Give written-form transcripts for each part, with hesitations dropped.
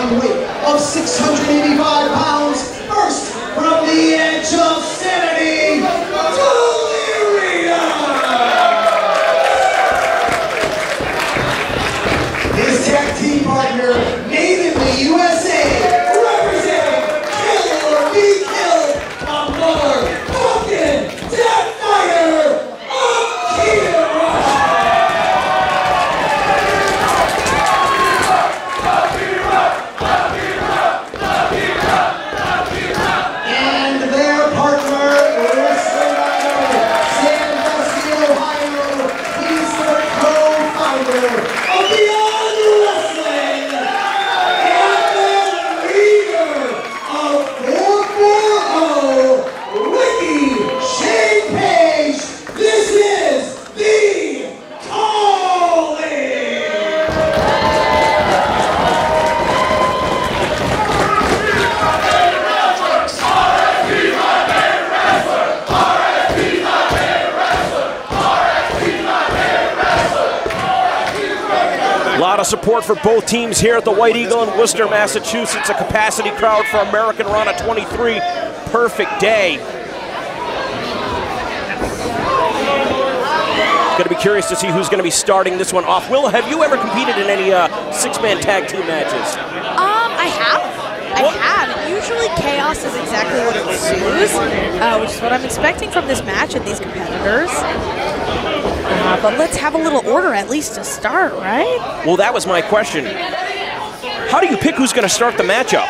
combined weight of 685 pounds. First, from the edge of sanity, Delirious! His tag team partner, made in the USA, representing Kill or Be Killed, a motherfucking death fighter, AKIRA! And their partner, wrestling idol, Sandusky, Ohio, he's the co-founder of Beyond Wrestling, and the leader of 440, Rickey Shane Page. This is the Calling! A lot of support for both teams here at the White Eagle in Worcester, Massachusetts. A capacity crowd for American Rana 23. Perfect day. Going to be curious to see who's going to be starting this one off. Will, have you ever competed in any six-man tag team matches? I have. And usually chaos is exactly what ensues, which is what I'm expecting from this match and these competitors. But let's have a little order at least to start, right? Well, that was my question. How do you pick who's going to start the matchup?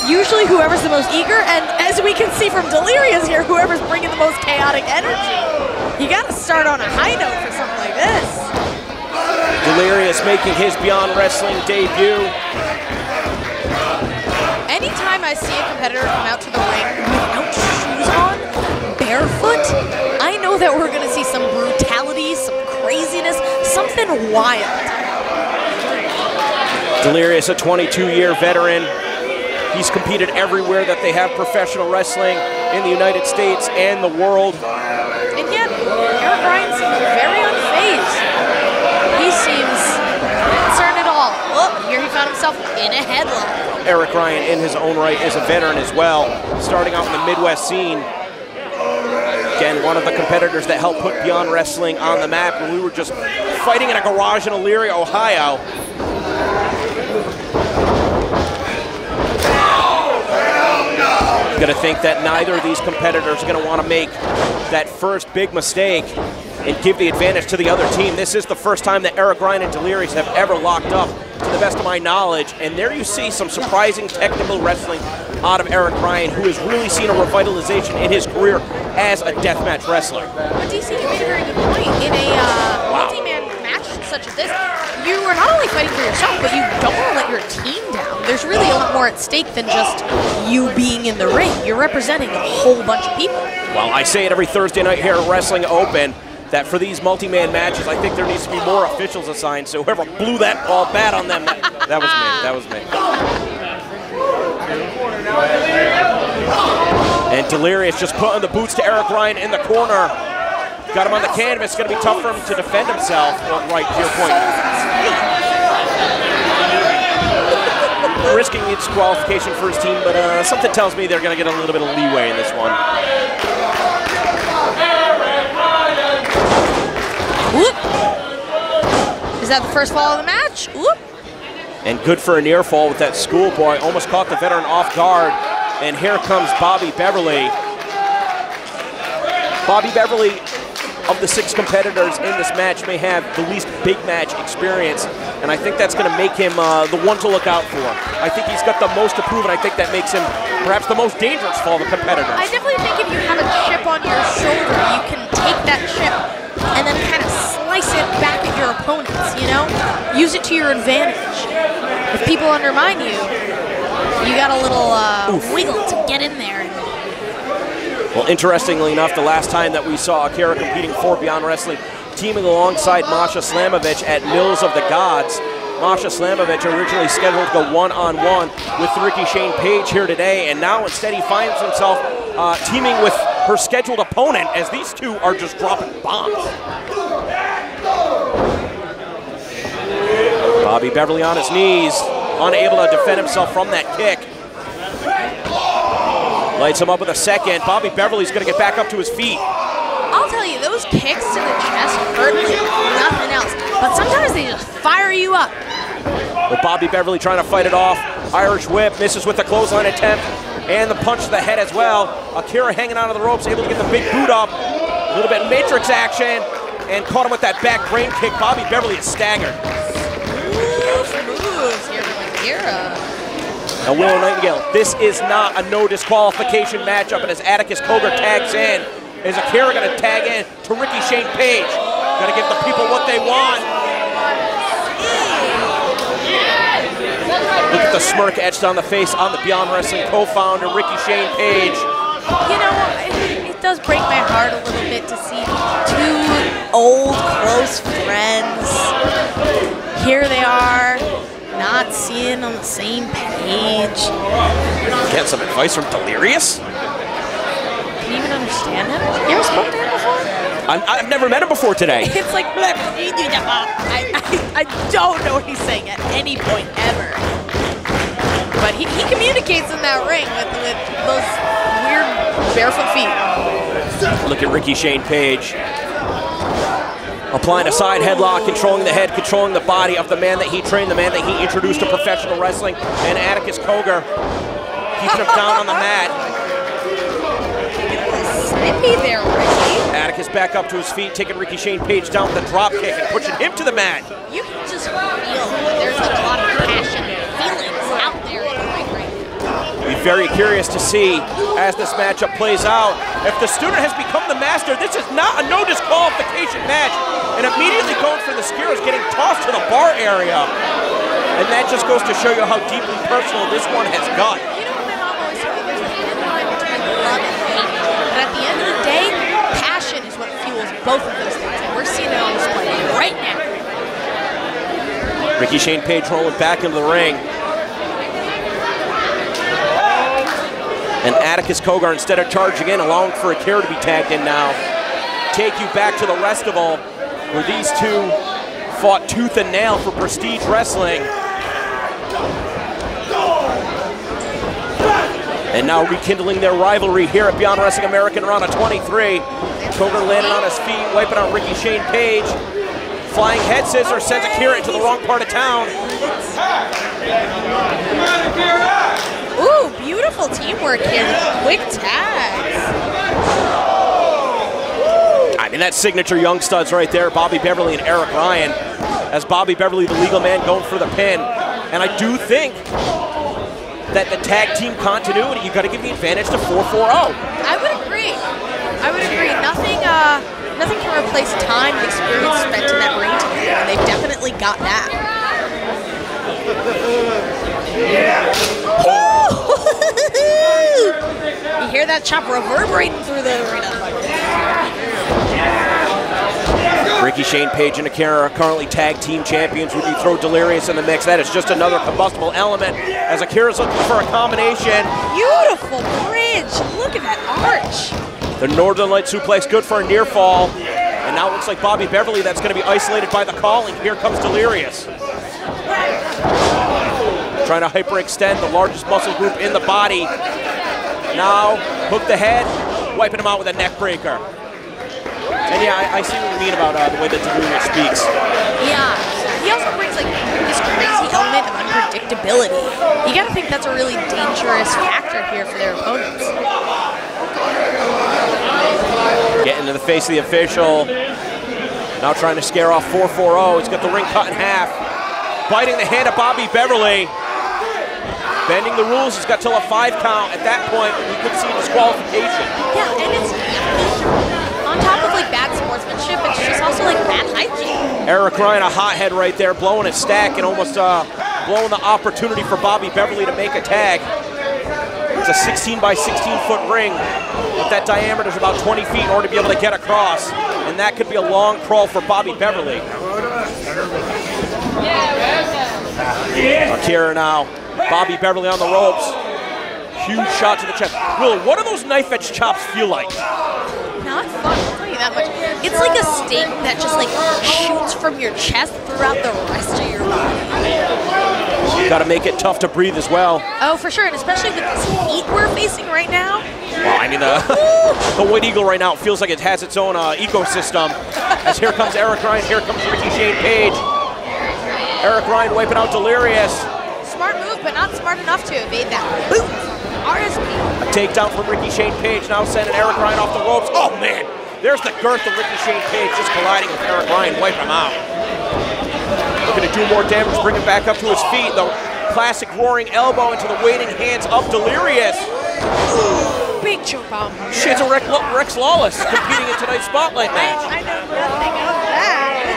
Usually whoever's the most eager, and as we can see from Delirious here, whoever's bringing the most chaotic energy. You got to start on a high note for something like this. Delirious making his Beyond Wrestling debut. Anytime I see a competitor come out to the ring without shoes on, barefoot, I know that we're going to see some brutality, some craziness, something wild. Delirious, a 22-year veteran. He's competed everywhere that they have professional wrestling in the United States and the world. And yet, Eric Ryan seems very unfazed. He seems concerned at all. Oh, here he found himself in a headlock. Eric Ryan, in his own right, is a veteran as well, starting out in the Midwest scene. Again, one of the competitors that helped put Beyond Wrestling on the map when we were just fighting in a garage in Elyria, Ohio. I'm going to think that neither of these competitors are going to want to make that first big mistake and give the advantage to the other team. This is the first time that Eric Ryan and Delirious have ever locked up, to the best of my knowledge. And there you see some surprising technical wrestling out of Eric Ryan, who has really seen a revitalization in his career as a deathmatch wrestler. But DC, you made a very good point. In a multi-man match such as this, you are not only fighting for yourself, but you don't want to let your team down. There's really a lot more at stake than just you being in the ring. You're representing a whole bunch of people. Well, I say it every Thursday night here at Wrestling Open, that for these multi-man matches, I think there needs to be more officials assigned, so whoever blew that ball bad on them, that was me. And Delirious just putting the boots to Eric Ryan in the corner. Got him on the canvas. It's going to be tough for him to defend himself. Well, right, to your point. Risking disqualification for his team, but something tells me they're going to get a little bit of leeway in this one. Whoop. Is that the first fall of the match? Whoop. And good for a near fall with that schoolboy. Almost caught the veteran off guard. And here comes Bobby Beverly. Bobby Beverly, of the 6 competitors in this match, may have the least big match experience. And I think that's going to make him the one to look out for. I think he's got the most to prove, and I think that makes him perhaps the most dangerous for all the competitors. I definitely think if you have a chip on your shoulder, you can take that chip and then kind of slice it back at your opponents, you know? Use it to your advantage. If people undermine you, you got a little wiggle to get in there. Well, interestingly enough, the last time that we saw AKIRA competing for Beyond Wrestling, teaming alongside Masha Slamovich at Mills of the Gods. Masha Slamovich originally scheduled to go one-on-one with Rickey Shane Page here today, and now instead he finds himself teaming with her scheduled opponent, as these two are just dropping bombs. Bobby Beverly on his knees, unable to defend himself from that kick. Lights him up with a second. Bobby Beverly's going to get back up to his feet. I'll tell you, those kicks to the chest hurt like nothing else. But sometimes they just fire you up. With Bobby Beverly trying to fight it off. Irish whip, misses with the clothesline attempt. And the punch to the head as well. AKIRA hanging out of the ropes, able to get the big boot up. A little bit of matrix action. And caught him with that back brain kick. Bobby Beverly is staggered. Moves here from AKIRA. And Willow Nightingale, this is not a no disqualification matchup. And as Atticus Cogar tags in, is AKIRA going to tag in to Rickey Shane Page. Got to give the people what they want. Look at the smirk etched on the face on the Beyond Wrestling co-founder, Rickey Shane Page. You know, it does break my heart a little bit to see two old, close friends. Here they are, not seeing on the same page. Get some advice from Delirious? Can you even understand him? You ever spoken to him before? I've never met him before today. It's like, I don't know what he's saying at any point ever. But he communicates in that ring with those weird barefoot feet. Look at Rickey Shane Page. Applying a side headlock, controlling the head, controlling the body of the man that he trained, the man that he introduced to professional wrestling, and Atticus Cogar keeping him down on the mat. Snippy there, Rickey. Atticus back up to his feet, taking Rickey Shane Page down with a drop kick and pushing him to the mat. You can just feel there's a lot of passion and feelings out there in the ring right now. Be very curious to see as this matchup plays out. If the student has become the master, this is not a no disqualification match. And immediately going for the spear is getting tossed to the bar area. And that just goes to show you how deeply personal this one has got. You know what my mom always told me? There's a thin line between love and hate. But at the end of the day, passion is what fuels both of those things. And we're seeing it on display right now. Rickey Shane Page rolling back into the ring. And Atticus Cogar, instead of charging in, allowing for AKIRA to be tagged in now. Take you back to the Festival, where these two fought tooth and nail for prestige wrestling. And now rekindling their rivalry here at Beyond Wrestling American Round of 23. Cogar landing on his feet, wiping out Rickey Shane Page. Flying head scissors sends AKIRA into the wrong part of town. Ooh, beautiful teamwork here. Quick tags. I mean, that's signature young studs right there, Bobby Beverly and Eric Ryan. As Bobby Beverly, the legal man, going for the pin. And I do think that the tag team continuity, you got to give the advantage to 440. I would agree. I would agree. Nothing can replace time and experience spent in that ring together, and they've definitely got that. You hear that chop reverberating through the arena. Rickey Shane Page and AKIRA are currently tag team champions. When you throw Delirious in the mix, that is just another combustible element as AKIRA's looking for a combination. Beautiful bridge. Look at that arch. The Northern Light suplex, good for a near fall. And now it looks like Bobby Beverly, that's going to be isolated by the calling. Here comes Delirious. Trying to hyperextend the largest muscle group in the body. Now, hook the head, wiping him out with a neck breaker. And yeah, I see what you mean about the way that Delirious speaks. Yeah, he also brings like this crazy element of unpredictability. You gotta think that's a really dangerous factor here for their opponents. Getting to the face of the official. Now trying to scare off 440. He's got the ring cut in half. Biting the hand of Bobby Beverly. Bending the rules, he's got till a 5 count. At that point, we could see a disqualification. Yeah, and it's on top of like bad sportsmanship, it's just also like bad hygiene. Eric Ryan, a hothead right there, blowing his stack and almost blowing the opportunity for Bobby Beverly to make a tag. It's a 16 by 16 foot ring, but that diameter is about 20 feet in order to be able to get across, and that could be a long crawl for Bobby Beverly. AKIRA now, Bobby Beverly on the ropes. Huge shot to the chest. Will, what do those knife edge chops feel like? Not fun, I'll tell you that much. It's like a steak that just like shoots from your chest throughout the rest of your body. Got to make it tough to breathe as well. Oh, for sure, and especially with this heat we're facing right now. Well, I mean, the White Eagle right now feels like it has its own ecosystem. As here comes Eric Ryan, here comes Ricky Shane Page. Eric Ryan wiping out Delirious. Smart move, but not smart enough to evade that boot. RSP. A takedown from Ricky Shane Page, now sending Eric Ryan off the ropes. Oh, man. There's the girth of Ricky Shane Page just colliding with Eric Ryan, wipe him out. Looking to do more damage, bring him back up to his feet. The classic roaring elbow into the waiting hands of Delirious. Ooh, big choke bomb. Shit's a Rex Lawless competing in tonight's Spotlight match. I know nothing of that.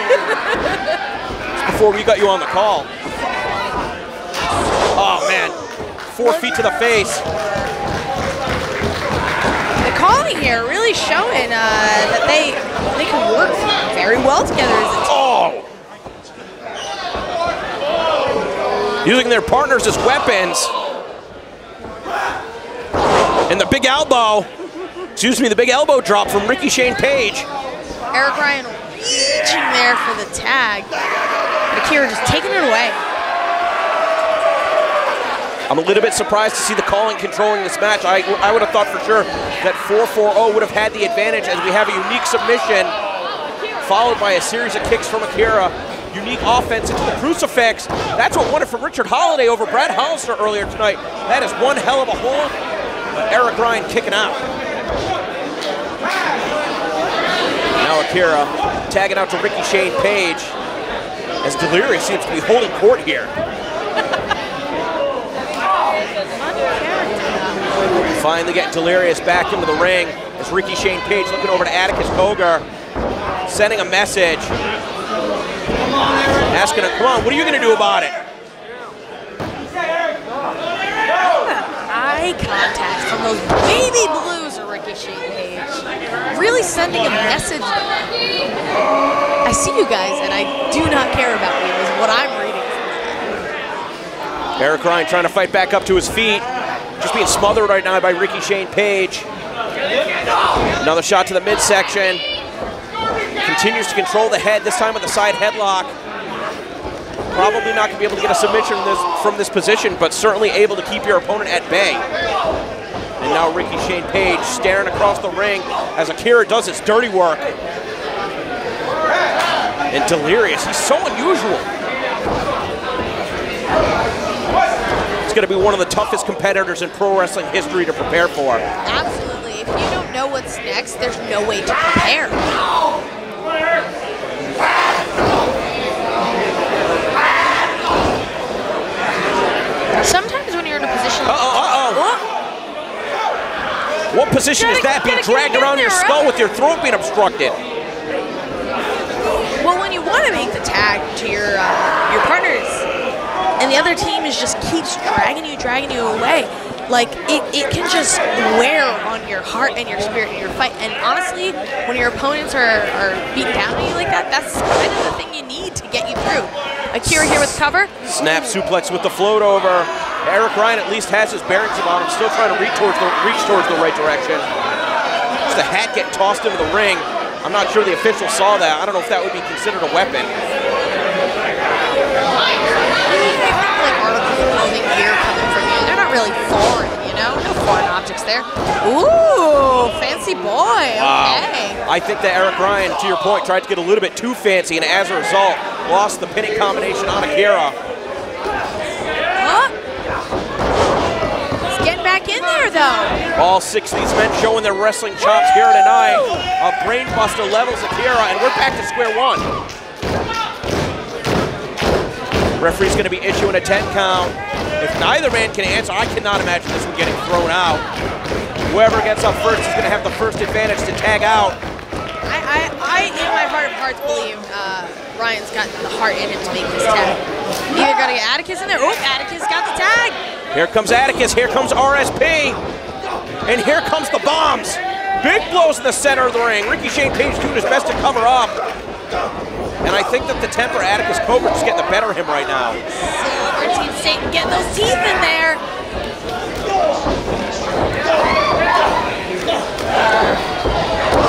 Before we got you on the call. Oh, man. 4 feet to the face. The calling here really showing that they can work very well together as a team. Oh! Using their partners as weapons. And the big elbow, the big elbow drop from Ricky Shane Page. Eric Ryan reaching there for the tag. AKIRA just taking it away. I'm a little bit surprised to see the calling controlling this match. I would have thought for sure that 4-4-0 would have had the advantage as we have a unique submission followed by a series of kicks from AKIRA. Unique offense into the crucifix. That's what won it from Richard Holliday over Brad Hollister earlier tonight. That is one hell of a hold, but Eric Ryan kicking out. Now AKIRA tagging out to Ricky Shane Page as Delirious seems to be holding court here. Finally getting Delirious back into the ring as Ricky Shane Page looking over to Atticus Cogar, sending a message. Asking him, come on, what are you going to do about it? Eye contact from those baby blues of Ricky Shane Page. Really sending a message. I see you guys and I do not care about you is what I'm reading from that. Eric Ryan trying to fight back up to his feet. Just being smothered right now by Ricky Shane Page. Another shot to the midsection. Continues to control the head, this time with a side headlock. Probably not going to be able to get a submission from this position, but certainly able to keep your opponent at bay. And now Ricky Shane Page staring across the ring as AKIRA does his dirty work. And Delirious, he's so unusual. He's going to be one of the toughest competitors in pro wrestling history to prepare for. Absolutely. If you don't know what's next, there's no way to prepare. Sometimes when you're in a position like what position is that, being dragged around your skull with your throat being obstructed? Well, when you want to make the tag to your partners, and the other team just keeps dragging you away, like it can just wear on your heart and your spirit and your fight. And honestly, when your opponents are beating down on you like that, that's kind of the thing you need to get you through. AKIRA here with cover. Snap suplex with the float over. Eric Ryan at least has his bearings about him, still trying to reach towards the right direction. Just a hat getting tossed into the ring. I'm not sure the official saw that. I don't know if that would be considered a weapon. Like article clothing gear coming from you. They're not really foreign, you know? No foreign objects there. Ooh, fancy boy. Wow. Okay. I think that Eric Ryan, to your point, tried to get a little bit too fancy, and as a result, lost the pinning combination on AKIRA. Huh? He's getting back in there, though. All 6 of these men showing their wrestling chops here tonight. A brainbuster levels AKIRA, and we're back to square one. Referee's going to be issuing a 10 count. If neither man can answer, I cannot imagine this one getting thrown out. Whoever gets up first is going to have the first advantage to tag out. I in my heart of hearts, believe Ryan's got the heart in him to make this tag. Either got to get Atticus in there. Oh, Atticus got the tag. Here comes Atticus. Here comes RSP. And here comes the bombs. Big blows in the center of the ring. Ricky Shane Page doing his best to cover up. And I think that the temper Atticus Cogar is getting the better of him right now. Silver Team Satan getting those teeth in there.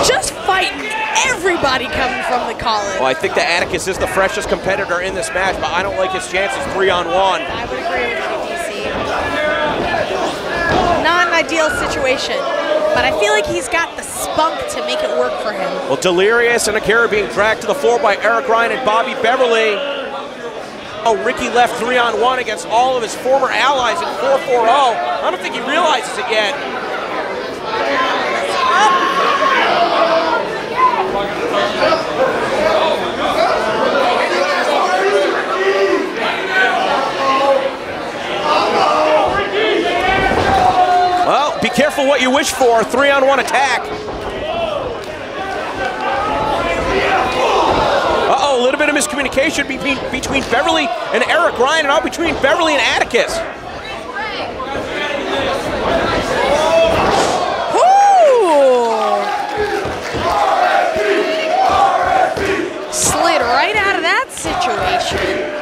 Just fighting every everybody coming from the college. Well, I think that Atticus is the freshest competitor in this match, but I don't like his chances 3-on-1. I would agree with you, DC. Not an ideal situation, but I feel like he's got the spunk to make it work for him. Well, Delirious and AKIRA being dragged to the floor by Eric Ryan and Bobby Beverly. Oh, Rickey left 3-on-1 against all of his former allies in 4-4-0. I don't think he realizes it yet. Well, be careful what you wish for. 3-on-1 attack. Uh-oh, a little bit of miscommunication between Beverly and Eric Ryan, and now between Beverly and Atticus. Slid right out of that situation.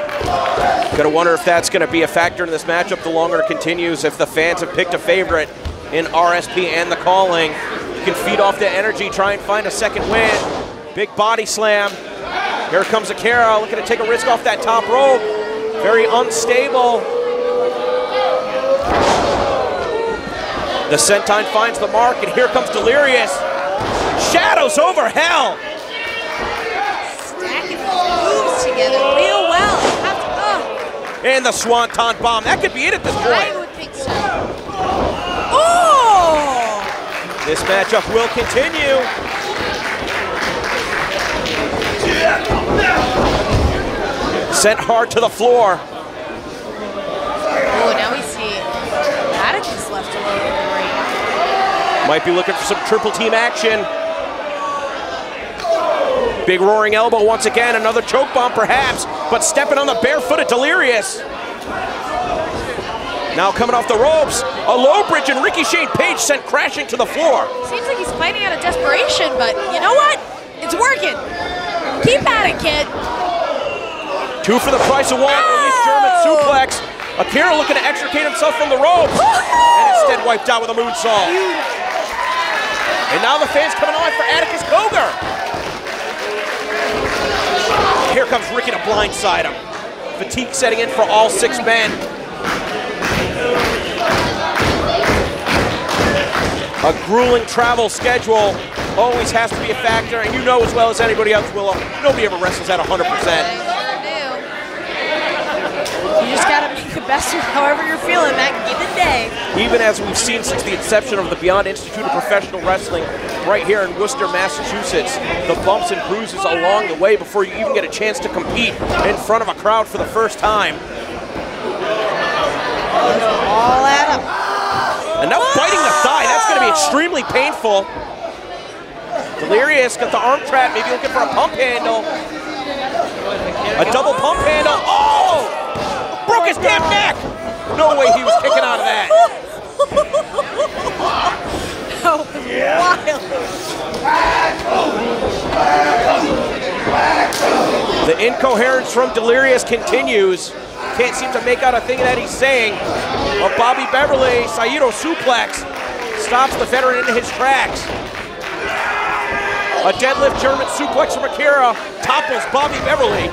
Gotta wonder if that's gonna be a factor in this matchup the longer it continues. If the fans have picked a favorite in RSP and the calling, you can feed off the energy, try and find a second win. Big body slam. Here comes AKIRA, looking to take a risk off that top rope. Very unstable. The senton finds the mark, and here comes Delirious. Shadows over hell. Stacking moves together real well. And the Swanton bomb. That could be it at this point. I would think so. Oh! This matchup will continue. Sent hard to the floor. Oh, now we see Atticus left alone in the ring. Might be looking for some triple team action. Big roaring elbow once again, another choke bomb perhaps, but stepping on the barefooted Delirious. Now coming off the ropes, a low bridge and Ricky Shane Page sent crashing to the floor. Seems like he's fighting out of desperation, but you know what? It's working. Keep at it, kid. 2 for the price of 1, release German suplex. AKIRA looking to extricate himself from the ropes, and instead wiped out with a moonsault. And now the fans coming on for Atticus Cogar. Here comes Rickey to blindside him. Fatigue setting in for all 6 men. A grueling travel schedule always has to be a factor, and you know as well as anybody else, Willow, nobody ever wrestles at 100%. You just gotta make the best of however you're feeling that given day. Even as we've seen since the inception of the Beyond Institute of Professional Wrestling right here in Worcester, Massachusetts, the bumps and bruises along the way before you even get a chance to compete in front of a crowd for the first time. All at him. And now biting the thigh, that's gonna be extremely painful. Delirious got the arm trap, maybe looking for a pump handle. A double pump handle, oh! Broke his damn neck! No way he was kicking out of that. That was wild. The incoherence from Delirious continues. Can't seem to make out a thing that he's saying. But Bobby Beverly, Saito suplex, stops the veteran in his tracks. A deadlift German suplex from AKIRA topples Bobby Beverly.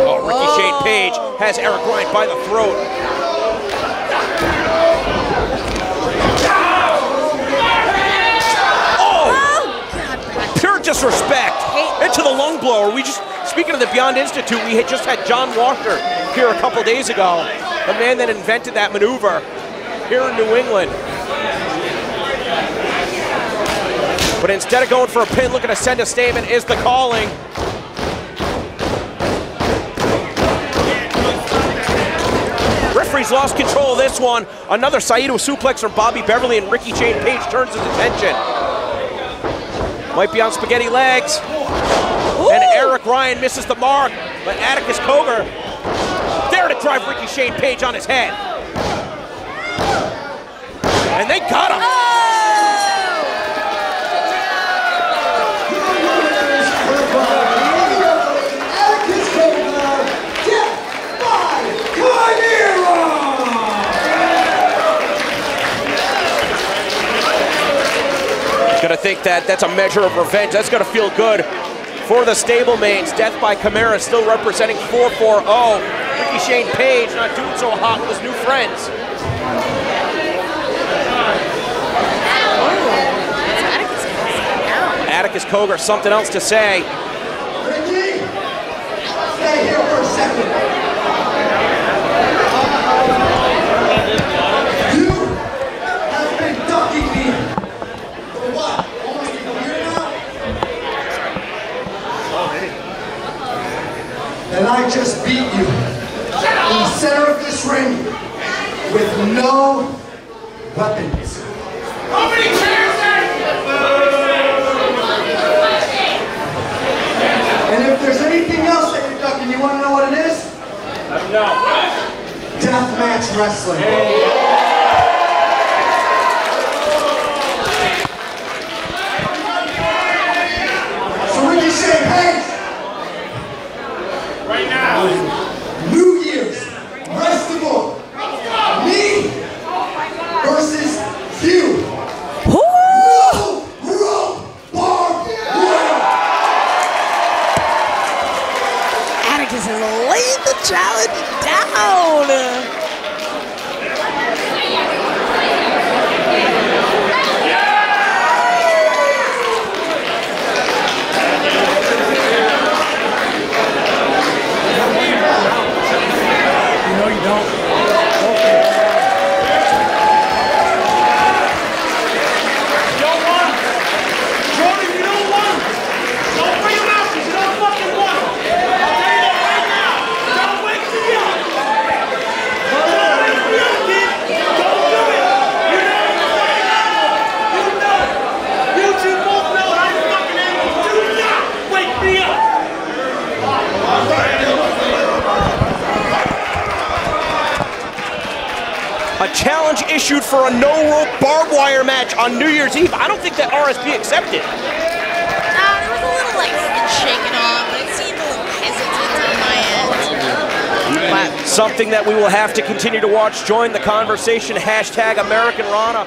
Oh, Ricky Shane Page has Eric Ryan by the throat. Oh! Pure disrespect. Into the lung blower. Speaking of the Beyond Institute, we had just had John Walker here a couple days ago. The man that invented that maneuver here in New England. But instead of going for a pin, looking to send a statement is the calling. Referee's lost control of this one. Another Saito suplex from Bobby Beverly, and Ricky Shane Page turns his attention. Might be on spaghetti legs. Ooh. And Eric Ryan misses the mark, but Atticus Cogar there to drive Ricky Shane Page on his head. And they got him. Atticus Cogar, death by AKIRA! think that that's a measure of revenge. That's going to feel good for the stablemates. Death by Chimera still representing 4-4-0. Ricky Shane Page not doing so hot with his new friends. Atticus Cogar, something else to say. Ricky, stay here for a second. You have been ducking me for what? Almost a year now? And I just beat you in the center of this ring with no weapons. How many chairs? And if there's anything else that you're ducking, you want to know what it is? No. Deathmatch wrestling. So Ricky Shane Page. Right now. New Year's Festival. Me versus you. No rope barbed wire. Atticus has laid the challenge down. No, you don't. A challenge issued for a no-rope barbed wire match on New Year's Eve. I don't think that RSP accepted. There was a little like shaking off, but it seemed a little hesitant on my end. Something that we will have to continue to watch. Join the conversation. #AmericanRana.